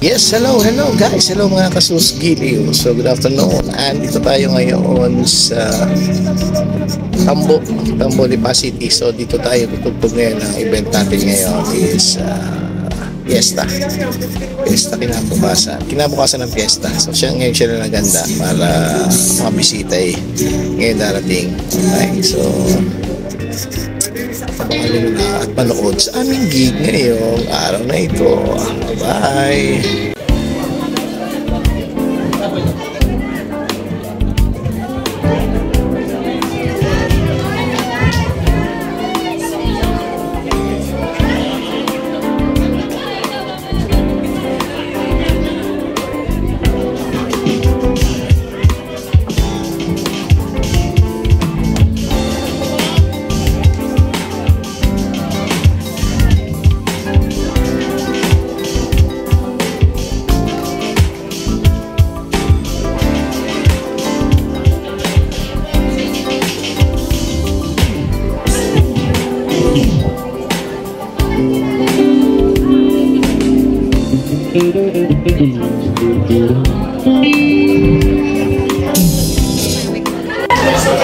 Yes, hello guys. Hello mga kasusgiliw. So good afternoon. Andito tayo ngayon sa Tambo, Lipa City. So dito tayo tutugtog ngayon. Ang event natin ngayon is Fiesta kinabukasan ng Fiesta. So ngayon siya na naganda para mga bisita ngayon darating. Okay, so abangan na at manood sa aming gig ngayong araw na ito. Bye!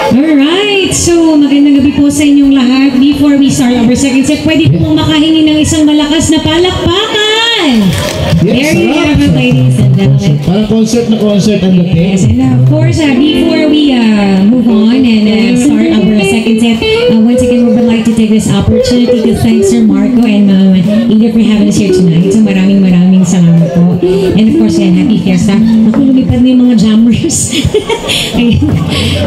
Alright, so magandang gabi po sa inyong lahat. Before we start our second set, pwede po makahingi ng isang malakas na palakpakan. There you have it, ladies and gentlemen. Parang concert na concert ang dating. Yes, and of course, before we move on and start our second set, once again, we would like to take this opportunity to thank Sir Marco and Ida for having us here tonight. So maraming salamat po. And of course, happy Fiesta. Ako, lumipad na yung mga jammers.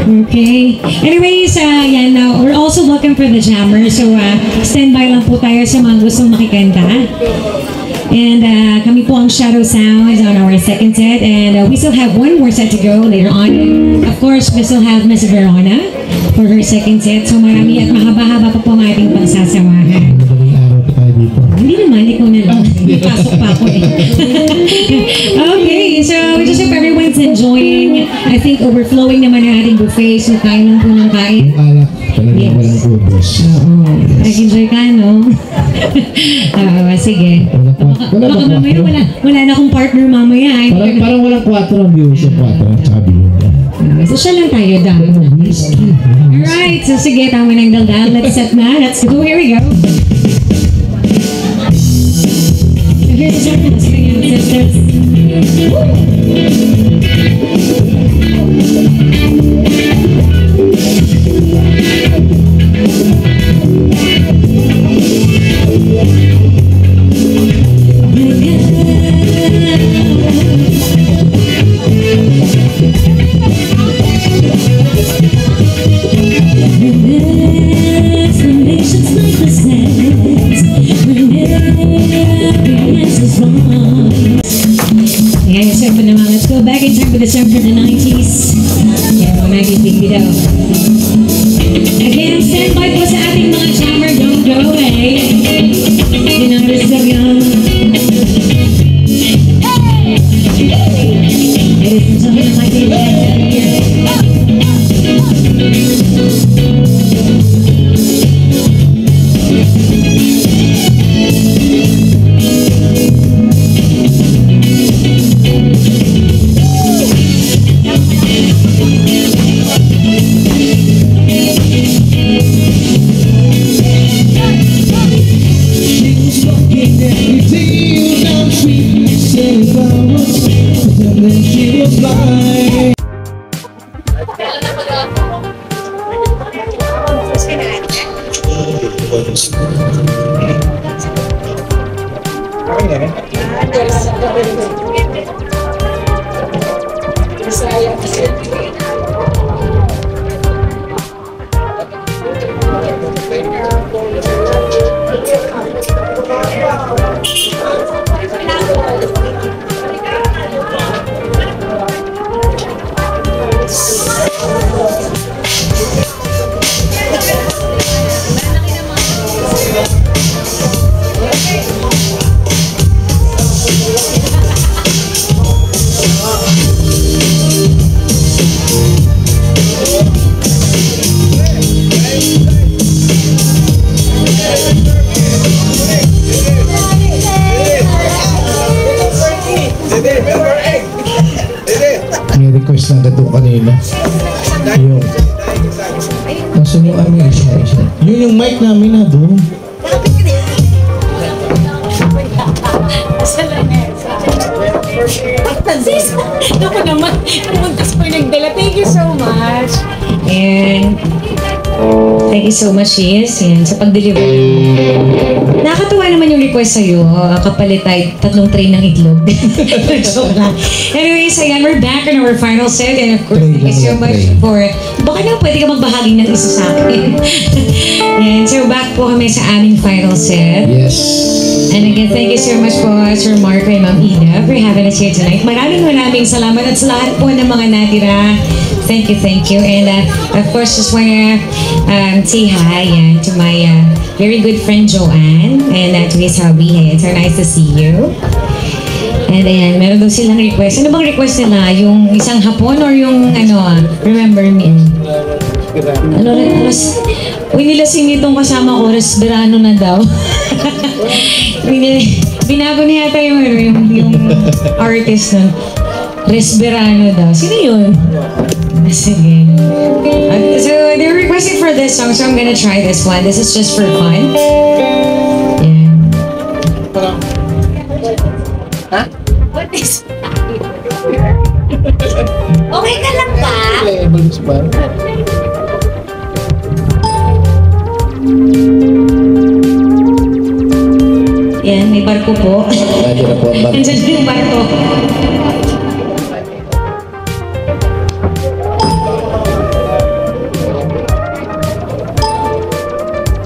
Okay. Anyways, yan, we're also looking for the jammers. So, standby lang po tayo sa mga gustong makikanta. And kami po ang Shadow Sounds on our second set. And we still have one more set to go later on. Of course, we still have Miss Verona for her second set. So, marami at mahaba-haba pa po ang ating pagsasamahan. Hindi naman, ikaw na lang. Pasok pa ako eh. Okay, so we just hope everyone's enjoying. I think overflowing naman ang ating buffet. So kain lang po ng kain. Talagang walang ubos. Oo. Nag-enjoy ka, no? Sige. Baka mamaya wala na akong partner mamaya. Parang walang 4 ang views. 4 at saka views. So siya lang tayo dahil. Alright, so sige, tama ng daldal. Let's set na. Let's go. Here we go. Here's the second set. Let's go back in time with the song from the 90s. Yeah, Maggie Pipido. Again, stand by po sa ating mga jammer. Don't go away. You know, we're still young. It is something that might be back here. May request na gato kanina. Yun. Nasaan yung aming isa? Yun yung mic namin na doon. Sis, naku naman, pumuntas po yung nagdala. Thank you so much. And thank you so much, sis, yan, sa pag-deliver. Nakakatuwa naman yung request sa'yo. Kapalit tayo 3 tray ng itlog. Joke lang. Anyways, again, we're back on our final set. And of course, thank you so much for... Baka na pwede ka magbahagi ng isa sa akin. And so, back po kami sa aming final set. Yes. And again, thank you so much po, Sir Marco and Ma'am Ida, for having us here tonight. Maraming salamat at sa lahat po ng mga natira. Thank you. And of course, just wanna say hi to my very good friend Joanne and to his hubby. It's so nice to see you. And ayan, meron daw silang request. Ano bang request nila? Yung isang hapon or yung Remember Me? Uy, nilasing itong kasama ko, Resberano na daw. Binago niya yata yung artist nun. Resberano daw. Sino yun? Sige. So, they're requesting for this song, so I'm gonna try this one. This is just for fun. Yeah. Huh? What is okay ka lang ba? Levels ba? Yan, may barko po. Lagi na po ang bag. Nandiyan yung barko.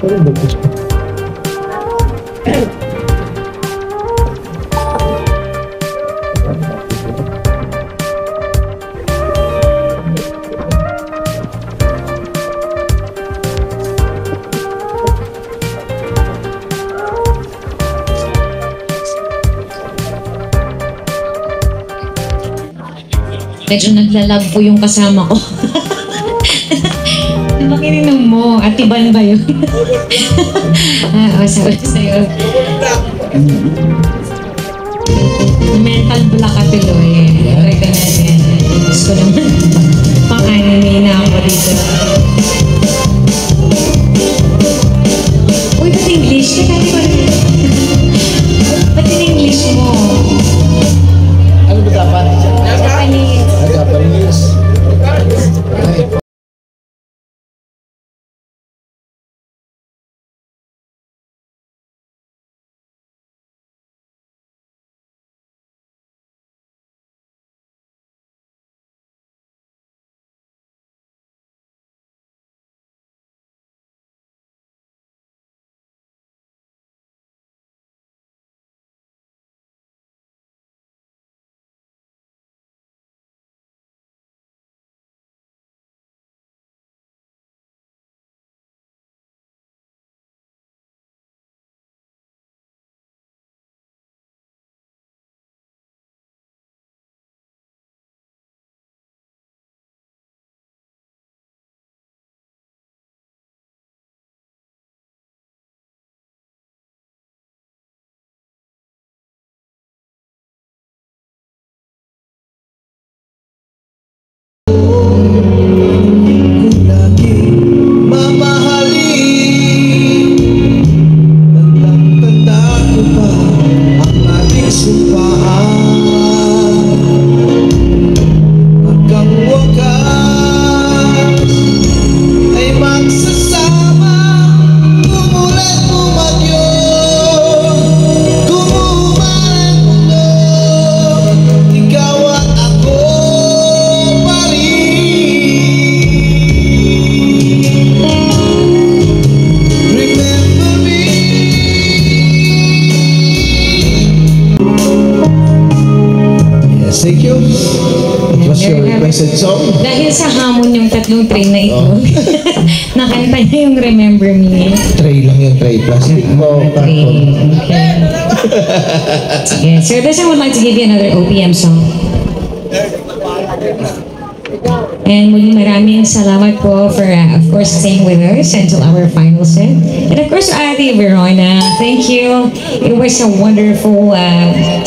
Pero bagos pa. Medyo naglalag po yung kasama ko. Bakininom mo? Atiban ba yun? Sabi sa'yo. Mental block ka tuloy. Try ka natin. Gusto ko naman. Pang-anime na ako dito. Uy, ba't English? Ba't in English mo? Ano ba dapat? Japanese. Japanese. Ay. Thank you. It was your requested song. Dahil sa hamon yung 3 tray na ito, nakanta niya yung Remember Me. Tray lang yung tray. Plastic mo. Okay. Sige. So this I would like to give you another OPM song. And muli maraming salamat po for, of course, staying with us until our final set. And of course, Ate Verona, thank you. It was a wonderful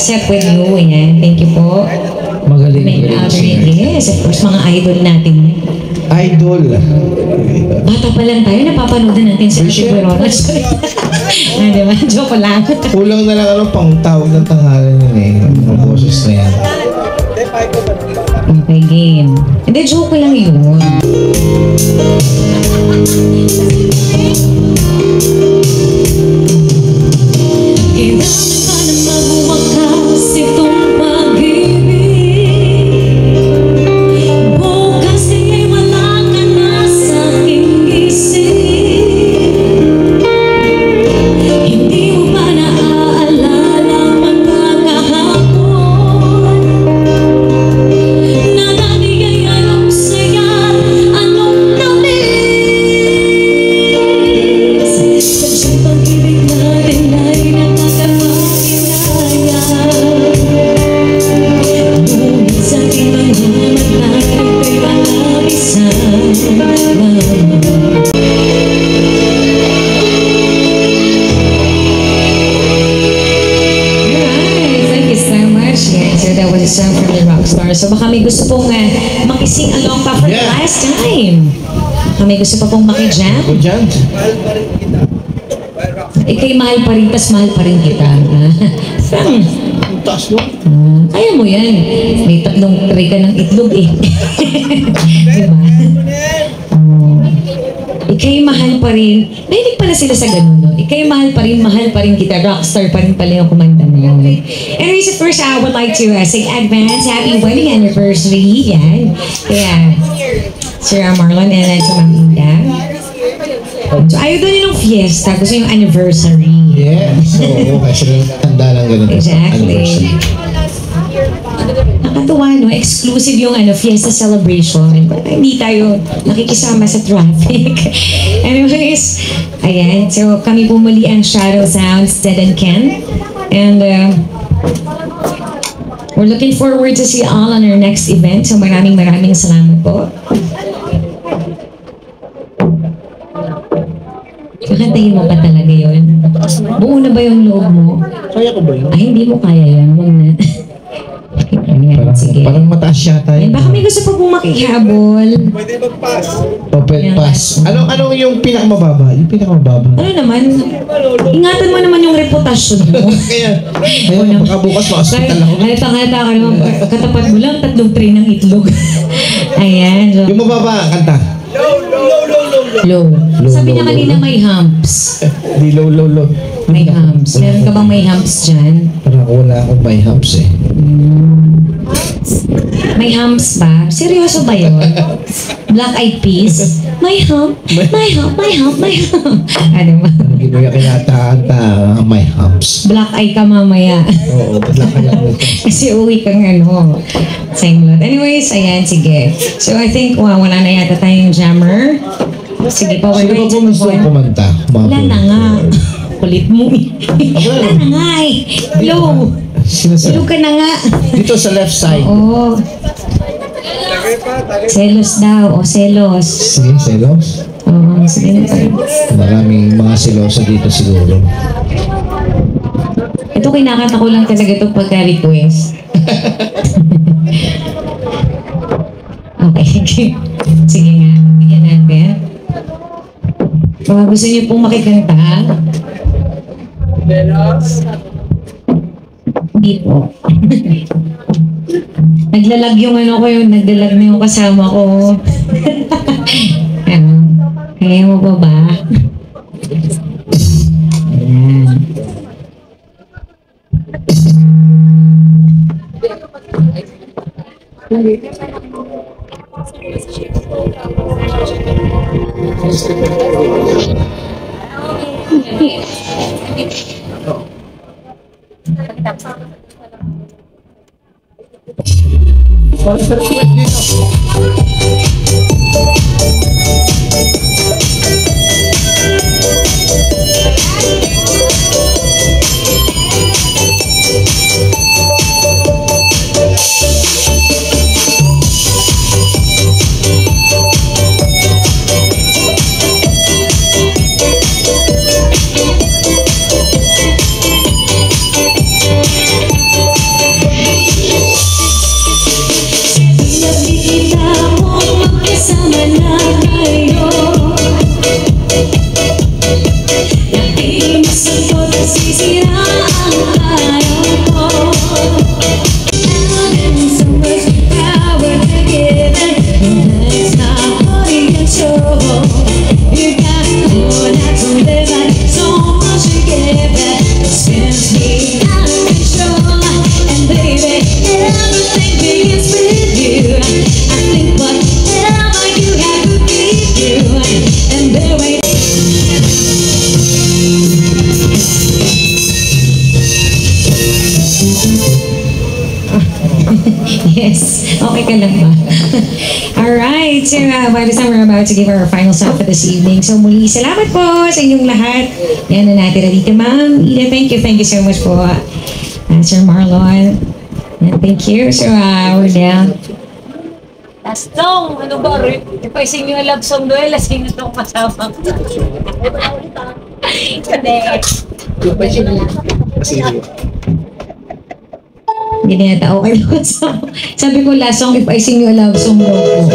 set with you. Ayan. Thank you po. May grades. alternate, yes. Of course, mga idol natin. Idol. Bata pa lang tayo, napapanood na natin si Ate Verona. Diba? Joke lang. Kulang na lang pang tawag ng tanghalan yun eh. Ang boses na yan. Okay, game. Hindi, joke lang yun. Kailangan na magwakas itong pag-ibig. Bukas ay wala ka na sa aking isip. Hindi mo ba naaalala mga kahapon? Na dati ay anong saya, anong namiss. Sadyang pag-ibig natin ay nakakapag-inaya. Ngunit sa ating mga mata ay walang isang laman. Alright, thank you so much. Yeah, so that was a song from the Rockstar. So baka may gusto pong makising along pa for the Yeah. last time. Baka may gusto pa pong makijam. Ako dyan. Ika'y mahal pa rin, tas mahal pa rin kita. Frank, Ang taas no? kaya mo yan. May tatlong tray ka ng itlog eh. Diba? Ika'y mahal pa rin. Nahilig pala sila sa ganun, no? Ika'y mahal pa rin kita. Rockstar pa rin pala yung kumanta mo yun. Anyways, of course, I would like to say advance happy wedding anniversary. Yan. Kaya, Sir Marlon and to Ma'am Ida. So, ayaw doon yung fiesta. Gusto yung anniversary. Yeah. So, kasi tanda lang ganun. Exactly. Anniversary. Nakatuwa, no? Exclusive yung fiesta celebration. Hindi tayo nakikisama sa traffic. Anyways, ayan. So, kami po muli ang Shadow Sounds, Ted and Ken. And we're looking forward to see you all on our next event. So, maraming salamat po. Kakantahin mo pa talaga yun. Buo na ba yung loob mo? Kaya ko ba yun? Ay, hindi mo kaya yun. Huwag na. Ayan, sige. Parang mataas yata Ayan, yun. baka may gusto pa pong makihabol. Open pass. Ano yung pinakamababa? Yung pinakamababa. Ano naman? Ingatan mo naman yung reputasyon mo. Kaya baka bukas ma-hospital ako. Halata ka naman. Katapat mo lang, 3 tray ng itlog. Ayan. So, Yung mababa, kanta. low. Sabi niya low, kanina low. may humps. Di low. May humps. Meron ka bang may humps dyan? Parang wala akong may humps eh. May humps ba? Seryoso ba yun? Black Eyed Peas? May hump? May hump? Ano ba? Hindi mo yung kinataanta, may humps. Black Eye ka mamaya. Oo, wala ka lang. Kasi uwi kang same lot. Anyways, ayan, sige. So I think wala na yata tayong jammer. Sige pa, we're Sino ready ba to po move gusto on. kumanta? Wala na nga. Kulit mo eh. Wala na nga eh. Low. Low ka na nga. Dito sa left side. Oo. Selos daw. O selos. Sige, selos. Oo, sige na tayo. Maraming mga selosa dito siguro. Ito kinakanta ko lang talaga ito pagka-request. Okay. Sige nga. Bigyan natin. Baka gusto niyo pong makikanta? Hindi po. Naglalag yung naglalag na yung kasama ko. Ano? Kaya mo ba? Ayan. na kayo. Nainis ako at sisira ang araw ko. Having so much power to give it, that's not holding control. You got more not to live and so much to give it. It spins me out of control. And baby, everything begins with you. I think whatever you have to be through. And there ain't yes, okay ka lang ba? Alright, so by this time we're about to give our final song for this evening. So muli, salamat po sa inyong lahat. Yan na natin dito, Ma'am Ida. Thank you so much po. Sir Marlon. And thank you. So we're down. Last song, ano ba? Ipaising yung love song doon, lasing na itong kasama. Hindi. Kasi Hindi na yata okay lang. Sabi ko last song, if I sing you a love song daw po.